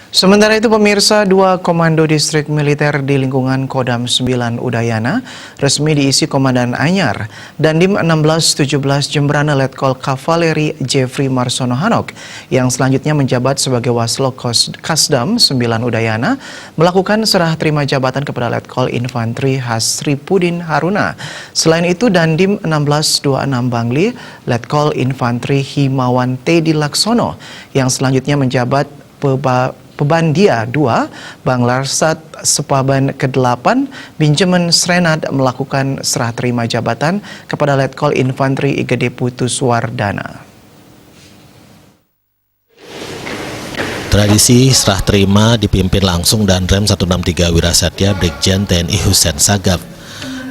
Sementara itu pemirsa, dua komando distrik militer di lingkungan Kodam 9 Udayana resmi diisi Komandan Anyar dan Dim 1617 Jembrana Letkol Kavaleri Jeffrey Marsono Hanok yang selanjutnya menjabat sebagai Waslok Kasdam 9 Udayana melakukan serah terima jabatan kepada Letkol Infantri Hasripudin Haruna. Selain itu Dandim 1626 Bangli Letkol Infantri Himawan Teddy Laksono yang selanjutnya menjabat Pebandia 2, Banglarsat Sepaban ke-8, Binjemen Srenad melakukan serah terima jabatan kepada Letkol Infantri IGD Putuswardana. Tradisi serah terima dipimpin langsung Danrem 163 Wirasatya Brigjen TNI Husein Sagaf.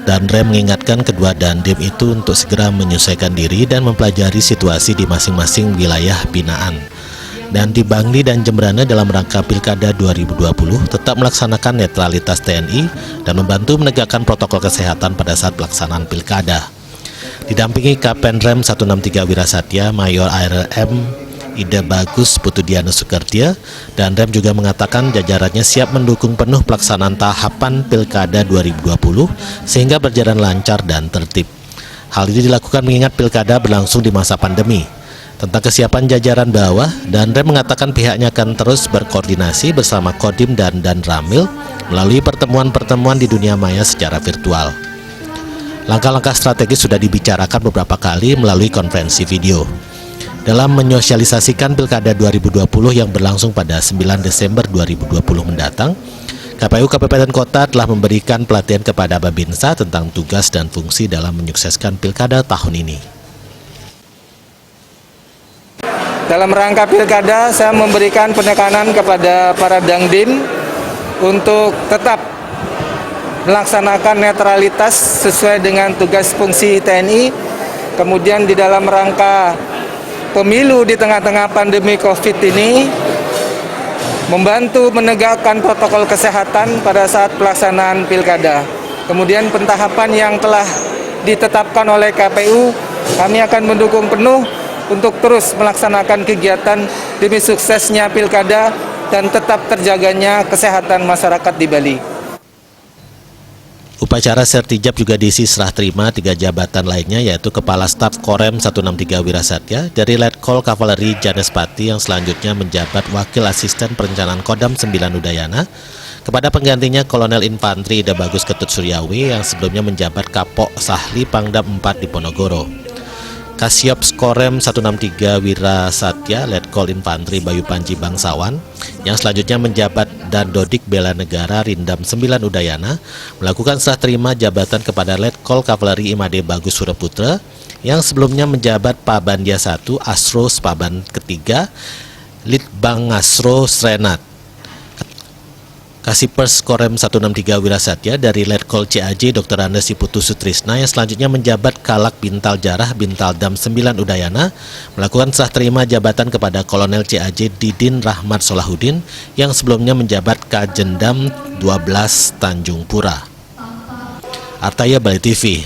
Danrem mengingatkan kedua Dandim itu untuk segera menyesuaikan diri dan mempelajari situasi di masing-masing wilayah binaan. Dan di Bangli dan Jembrana dalam rangka Pilkada 2020 tetap melaksanakan netralitas TNI dan membantu menegakkan protokol kesehatan pada saat pelaksanaan Pilkada. Didampingi Kapenrem 163 Wirasatya Mayor ARM Ida Bagus Putudiana Sukertia, Danrem juga mengatakan jajarannya siap mendukung penuh pelaksanaan tahapan Pilkada 2020 sehingga berjalan lancar dan tertib. Hal ini dilakukan mengingat Pilkada berlangsung di masa pandemi. Tentang kesiapan jajaran bawah, Danrem mengatakan pihaknya akan terus berkoordinasi bersama Kodim dan Danramil melalui pertemuan-pertemuan di dunia maya secara virtual. Langkah-langkah strategis sudah dibicarakan beberapa kali melalui konferensi video. Dalam menyosialisasikan Pilkada 2020 yang berlangsung pada 9 Desember 2020 mendatang, KPU Kabupaten Kota telah memberikan pelatihan kepada Babinsa tentang tugas dan fungsi dalam menyukseskan Pilkada tahun ini. Dalam rangka Pilkada, saya memberikan penekanan kepada para Dangdim untuk tetap melaksanakan netralitas sesuai dengan tugas fungsi TNI. Kemudian di dalam rangka pemilu di tengah-tengah pandemi COVID ini, membantu menegakkan protokol kesehatan pada saat pelaksanaan Pilkada. Kemudian pentahapan yang telah ditetapkan oleh KPU, kami akan mendukung penuh untuk terus melaksanakan kegiatan demi suksesnya Pilkada dan tetap terjaganya kesehatan masyarakat di Bali. Upacara sertijab juga diisi serah terima 3 jabatan lainnya, yaitu Kepala Staf Korem 163 Wirasatya dari Letkol Kavaleri Janespati yang selanjutnya menjabat Wakil Asisten Perencanaan Kodam 9 Udayana, kepada penggantinya Kolonel Infantri Ida Bagus Ketut Suryawi yang sebelumnya menjabat Kapok Sahli Pangdam 4 di Ponorogo. Kasyops Korem 163 Wirasatya Letkol Infantri Bayu Panji Bangsawan yang selanjutnya menjabat Dandodik Bela Negara Rindam 9 Udayana melakukan serah terima jabatan kepada Letkol Kavaleri Imade Bagus Suraputra yang sebelumnya menjabat Pabandia 1 Asro Spaban ketiga Litbang Asro Srenat. Kasipers Korem 163 Wirasatya dari Letkol CAJ Dr. Andes Putu Sutrisna yang selanjutnya menjabat Kalak Bintal Jarah Bintal Dam 9 Udayana melakukan serah terima jabatan kepada Kolonel CAJ Didin Rahmat Solahuddin yang sebelumnya menjabat Kajendam 12 Tanjung Pura. Artaya Bali TV.